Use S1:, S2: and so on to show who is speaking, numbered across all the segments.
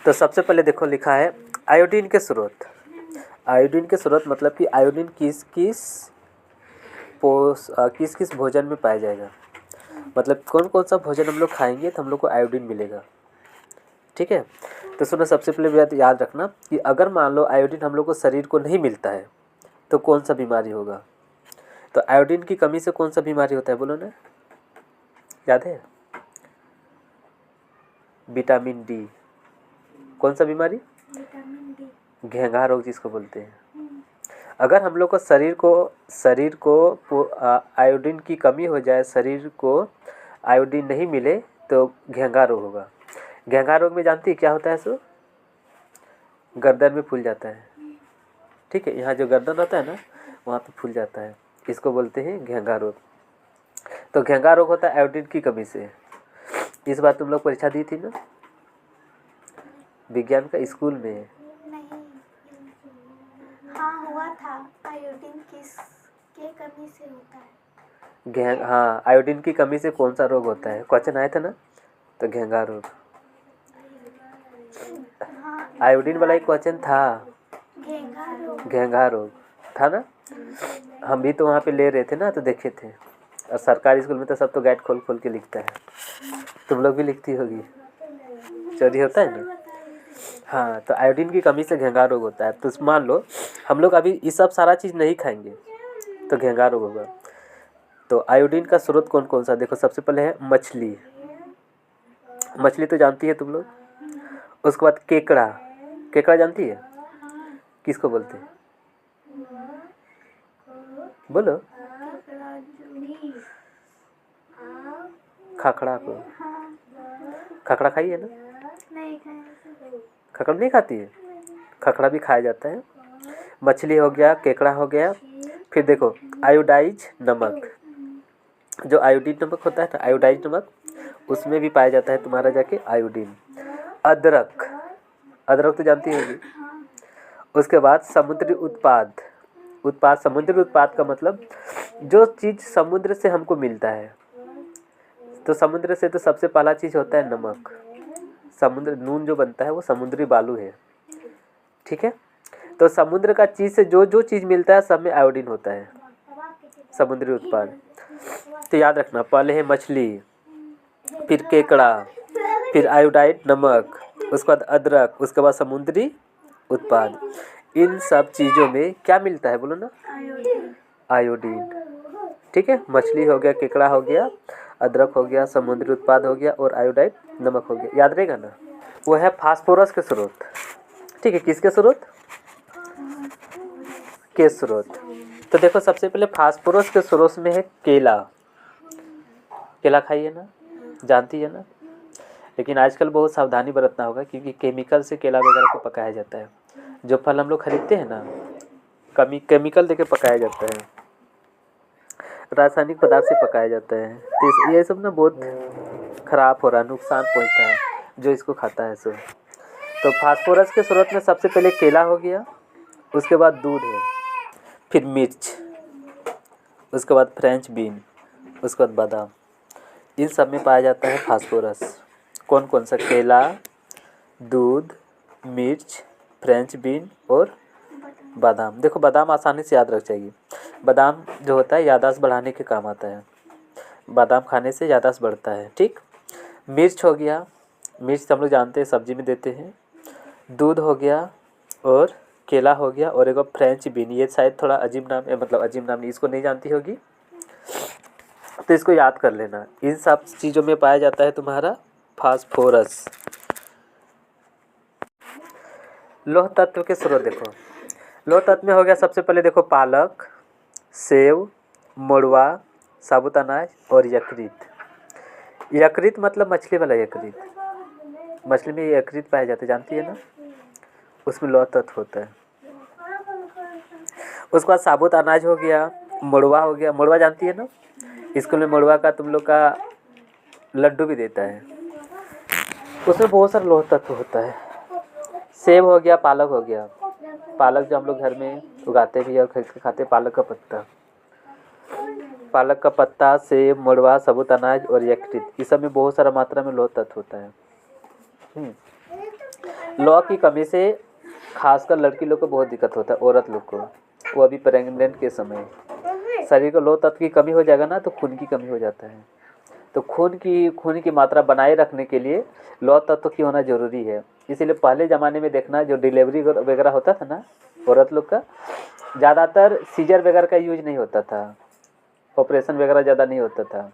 S1: तो सबसे पहले देखो लिखा है आयोडीन के स्रोत। आयोडीन के स्रोत मतलब कि आयोडीन किस किस भोजन में पाया जाएगा, मतलब कौन कौन सा भोजन हम लोग खाएंगे तो हम लोग को आयोडीन मिलेगा। ठीक है, तो सुनो सबसे पहले बात याद रखना कि अगर मान लो आयोडीन हम लोग को शरीर को नहीं मिलता है तो कौन सा बीमारी होगा। तो आयोडीन की कमी से कौन सा बीमारी होता है बोलो ना, याद है? Vitamin D. कौन सा बीमारी?
S2: Vitamin D.
S1: घेंघा रोग जिसको बोलते हैं। अगर हम लोग को शरीर को आयोडीन की कमी हो जाए, शरीर को आयोडीन नहीं मिले तो घेंघा रोग होगा। घेंघा रोग में जानती है क्या होता है? सो गर्दन में फूल जाता है। ठीक है, यहाँ जो गर्दन होता है ना वहाँ पे फूल जाता है, इसको बोलते हैं घेंघा रोग। तो घेंघा रोग होता है आयोडीन की कमी से। इस बार तुम लोग परीक्षा दी थी ना विज्ञान का, स्कूल में?
S2: नहीं, हाँ हुआ था। आयोडीन के कमी से होता है।
S1: हाँ, आयोडीन की कमी से कौन सा रोग होता है, क्वेश्चन आया था ना, तो घेंघा रोग।
S2: हाँ,
S1: आयोडीन वाला एक क्वेश्चन था,
S2: घेंघा
S1: रोग था ना। हम भी तो वहाँ पे ले रहे थे ना तो देखे थे। और सरकारी स्कूल में तो सब तो गाइड खोल खोल के लिखता है, तुम लोग भी लिखती होगी, चोरी होता है ना। हाँ, तो आयोडीन की कमी से घेंघा रोग होता है। तो मान लो हम लोग अभी ये सब सारा चीज़ नहीं खाएंगे तो घेंघा रोग होगा। तो आयोडीन का स्रोत कौन कौन सा, देखो सबसे पहले है मछली। मछली तो जानती है तुम लोग। उसके बाद केकड़ा। केकड़ा जानती है किसको बोलते हैं, बोलो? खखड़ा को। खखड़ा खाई है ना?
S2: नहीं खाया।
S1: खखड़ा नहीं खाती है? खखड़ा भी खाया जाता है। मछली हो गया, केकड़ा हो गया। फिर देखो आयोडाइज नमक, जो आयोडीन नमक होता है ना, आयोडाइज नमक, उसमें भी पाया जाता है तुम्हारा जाके आयोडीन। अदरक, अदरक तो जानती होगी। उसके बाद समुद्री उत्पाद। समुद्री उत्पाद का मतलब जो चीज़ समुद्र से हमको मिलता है। तो समुद्र से तो सबसे पहला चीज़ होता है नमक। समुद्र नून जो बनता है वो समुद्री बालू है। ठीक है, तो समुद्र का चीज़ से जो जो चीज़ मिलता है सब में आयोडीन होता है, समुद्री उत्पाद। तो याद रखना, पहले है मछली, फिर केकड़ा, फिर आयोडाइड नमक, उसके बाद अदरक, उसके बाद समुद्री उत्पाद। इन सब चीज़ों में क्या मिलता है बोलो ना? आयोडीन। ठीक है, मछली हो गया, केकड़ा हो गया, अदरक हो गया, समुद्री उत्पाद हो गया और आयोडाइड नमक हो गया। याद रहेगा ना? वो है फास्फोरस के स्रोत। ठीक है, किसके स्रोत? के स्रोत। तो देखो सबसे पहले फास्फोरस के स्रोत में है केला। केला खाइए ना, जानती है ना। लेकिन आजकल बहुत सावधानी बरतना होगा क्योंकि केमिकल से केला वगैरह को पकाया जाता है। जो फल हम लोग खरीदते हैं ना, केमिकल देके पकाया जाता है, रासायनिक पदार्थ से पकाया जाता है। तो ये सब ना बहुत खराब हो रहा है, नुकसान पहुंचता है जो इसको खाता है सो। तो फास्फोरस के स्रोत में सबसे पहले केला हो गया, उसके बाद दूध है, फिर मिर्च, उसके बाद फ्रेंच बीन, उसके बाद बादाम। इन सब में पाया जाता है फास्फोरस। कौन कौन सा? केला, दूध, मिर्च, फ्रेंच बीन और बादाम। देखो बादाम आसानी से याद रख जाएगी। बादाम जो होता है याददाश्त बढ़ाने के काम आता है, बादाम खाने से याददाश्त बढ़ता है। ठीक, मिर्च हो गया, मिर्च हम लोग जानते हैं सब्जी में देते हैं। दूध हो गया और केला हो गया और एक फ्रेंच बीन, ये शायद थोड़ा अजीब नाम है, मतलब अजीब नाम नहीं, इसको नहीं जानती होगी तो इसको याद कर लेना। इन सब चीज़ों में पाया जाता है तुम्हारा फास्फोरस। लौह तत्व के स्रोत देखो, लौह तत्व में हो गया सबसे पहले देखो पालक, सेव, मोड़वा, साबुत अनाज और यकृत। यकृत मतलब मछली वाला यकृत, मछली में यकृत पाया जाता है, जानती है ना, उसमें लौह तत्व होता है। उसके बाद साबुत अनाज हो गया, मोड़वा हो गया। मोड़वा जानती है ना, स्कूल में मोड़वा का तुम लोग का लड्डू भी देता है, उसमें बहुत सारा लौह तत्व होता है। सेब हो गया, पालक हो गया, पालक जो हम लोग घर में उगाते भी और खरीद के खाते, पालक का पत्ता, पालक का पत्ता, सेब, मोड़वा, साबुत अनाज और यकृत, इस सब में बहुत सारा मात्रा में लौह तत्व होता है। लौह की कमी से खासकर लड़की लोग को बहुत दिक्कत होता है, औरत लोग को, वो अभी प्रेग्नेंट के समय शरीर को लौह तत्व की कमी हो जाएगा ना तो खून की कमी हो जाता है। तो खून की मात्रा बनाए रखने के लिए लौह तत्व की होना ज़रूरी है। इसीलिए पहले ज़माने में देखना जो डिलीवरी वगैरह होता था ना औरत लोग का, ज़्यादातर सीजर वगैरह का यूज नहीं होता था, ऑपरेशन वगैरह ज़्यादा नहीं होता था।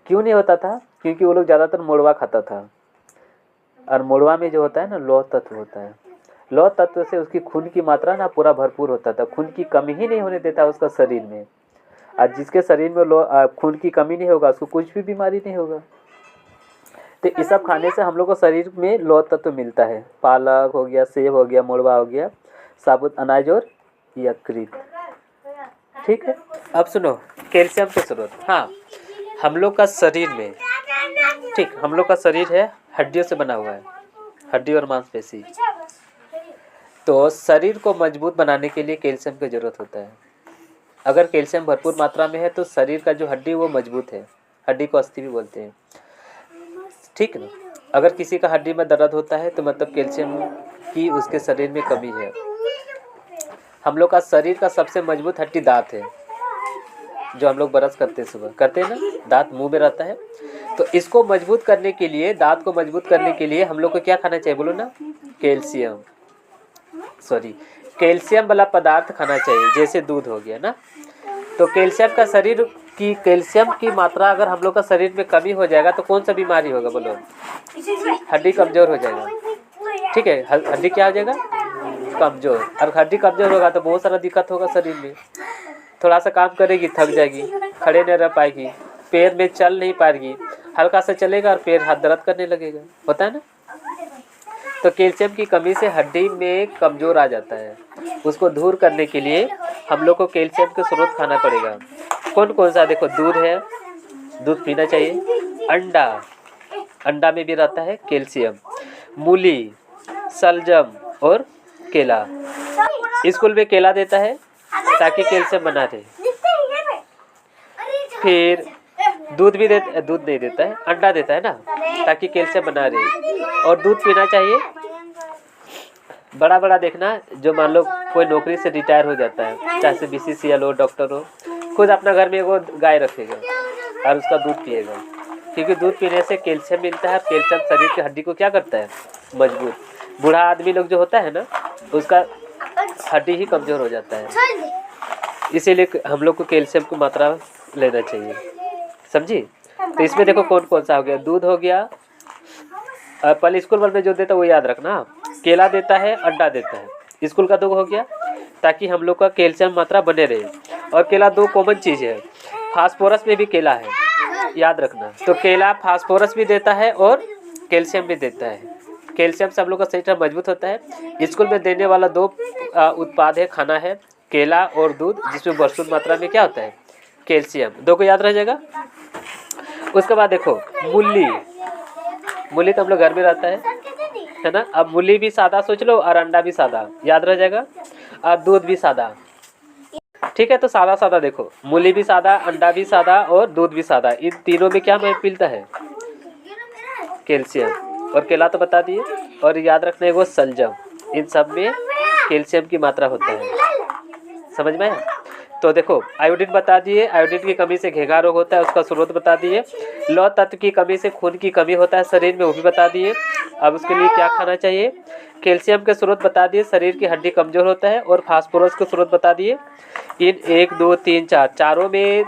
S1: क्यों नहीं होता था? क्योंकि वो लोग ज़्यादातर मोड़वा खाता था, और मोड़वा में जो होता है ना लौह तत्व होता है। लौह तत्व से उसकी खून की मात्रा ना पूरा भरपूर होता था, खून की कमी ही नहीं होने देता उसका शरीर में। आज जिसके शरीर में खून की कमी नहीं होगा उसको कुछ भी बीमारी नहीं होगा। तो इस सब खाने से हम लोग को शरीर में लौह तत्व मिलता है। पालक हो गया, सेब हो गया, मोड़वा हो गया, साबुत अनाज और यकृत। ठीक है, अब सुनो कैल्शियम के स्रोत। हाँ, हम लोग का शरीर में, ठीक, हम लोग का शरीर है हड्डियों से बना हुआ है, हड्डी और मांसपेशी। तो शरीर को मजबूत बनाने के लिए कैल्शियम की ज़रूरत होता है। अगर कैल्शियम भरपूर मात्रा में है तो शरीर का जो हड्डी वो मजबूत है, हड्डी को अस्थि भी बोलते हैं, ठीक है ना। अगर किसी का हड्डी में दर्द होता है तो मतलब कैल्शियम की उसके शरीर में कमी है। हम लोग का शरीर का सबसे मजबूत हड्डी दांत है, जो हम लोग ब्रश करते हैं, सुबह करते हैं ना, दांत मुंह में रहता है। तो इसको मजबूत करने के लिए, दांत को मजबूत करने के लिए हम लोग को क्या खाना चाहिए बोलो ना? कैल्शियम वाला पदार्थ खाना चाहिए, जैसे दूध हो गया ना। तो कैल्शियम की मात्रा अगर हम लोग का शरीर में कमी हो जाएगा तो कौन सा बीमारी होगा बोलो? हड्डी कमजोर हो जाएगा, ठीक है। हड्डी क्या हो जाएगा? कमजोर। और हड्डी कमजोर होगा तो बहुत सारा दिक्कत होगा शरीर में। थोड़ा सा काम करेगी थक जाएगी, खड़े नहीं रह पाएगी, पैर में चल नहीं पाएगी, हल्का सा चलेगा और पैर हाथ दर्द करने लगेगा, होता है ना। तो कैल्शियम की कमी से हड्डी में कमजोर आ जाता है। उसको दूर करने के लिए हम लोग को कैल्शियम के स्रोत खाना पड़ेगा। कौन कौन सा? देखो, दूध है, दूध पीना चाहिए। अंडा में भी रहता है कैल्शियम। मूली, सलजम और केला। स्कूल में केला देता है ताकि कैल्शियम बना रहे। फिर दूध नहीं देता है, अंडा देता है ना, ताकि कैल्शियम बना रहे। और दूध पीना चाहिए। बड़ा देखना, जो मान लो कोई नौकरी से रिटायर हो जाता है, चाहे से BCCL हो, डॉक्टर हो, खुद अपना घर में वो गाय रखेगा और उसका दूध पिएगा, क्योंकि दूध पीने से कैल्शियम मिलता है। कैल्शियम शरीर की हड्डी को क्या करता है? मजबूत। बूढ़ा आदमी लोग जो होता है ना, उसका हड्डी ही कमज़ोर हो जाता है। इसीलिए हम लोग को कैल्शियम की मात्रा लेना चाहिए, समझी। तो इसमें देखो कौन कौन सा हो गया। दूध हो गया, पहले स्कूल वाले में जो देता है वो याद रखना। केला देता है, अंडा देता है। स्कूल का 2 हो गया, ताकि हम लोग का कैल्शियम मात्रा बने रहे। और केला 2 कॉमन चीज़ है। फास्फोरस में भी केला है, याद रखना। तो केला फास्फोरस भी देता है और कैल्शियम भी देता है। कैल्शियम से हम लोग का शरीर मजबूत होता है। स्कूल में देने वाला 2 उत्पाद है, खाना है, केला और दूध, जिसमें भरपूर मात्रा में क्या होता है? कैल्शियम। 2 को याद रह जाएगा। उसके बाद देखो मूली तो हम लोग घर में रहता है ना। अब मूली भी सादा सोच लो और अंडा भी सादा, याद रह जाएगा। और दूध भी सादा, ठीक है। तो सादा देखो, मूली भी सादा, अंडा भी सादा और दूध भी सादा। इन तीनों में क्या मिलता है? कैल्शियम। और केला तो बता दिए। और याद रखना है वो सलजम, इन सब में कैल्शियम की मात्रा होता है, समझ में आया? तो देखो, आयोडीन बता दिए, आयोडीन की कमी से घेंघा रोग होता है, उसका स्रोत बता दिए। लौह तत्व की कमी से खून की कमी होता है शरीर में, वो भी बता दिए। अब उसके लिए क्या खाना चाहिए? कैल्शियम के स्रोत बता दिए, शरीर की हड्डी कमजोर होता है। और फास्फोरस के स्रोत बता दिए। इन 1 2 3 4 चारों में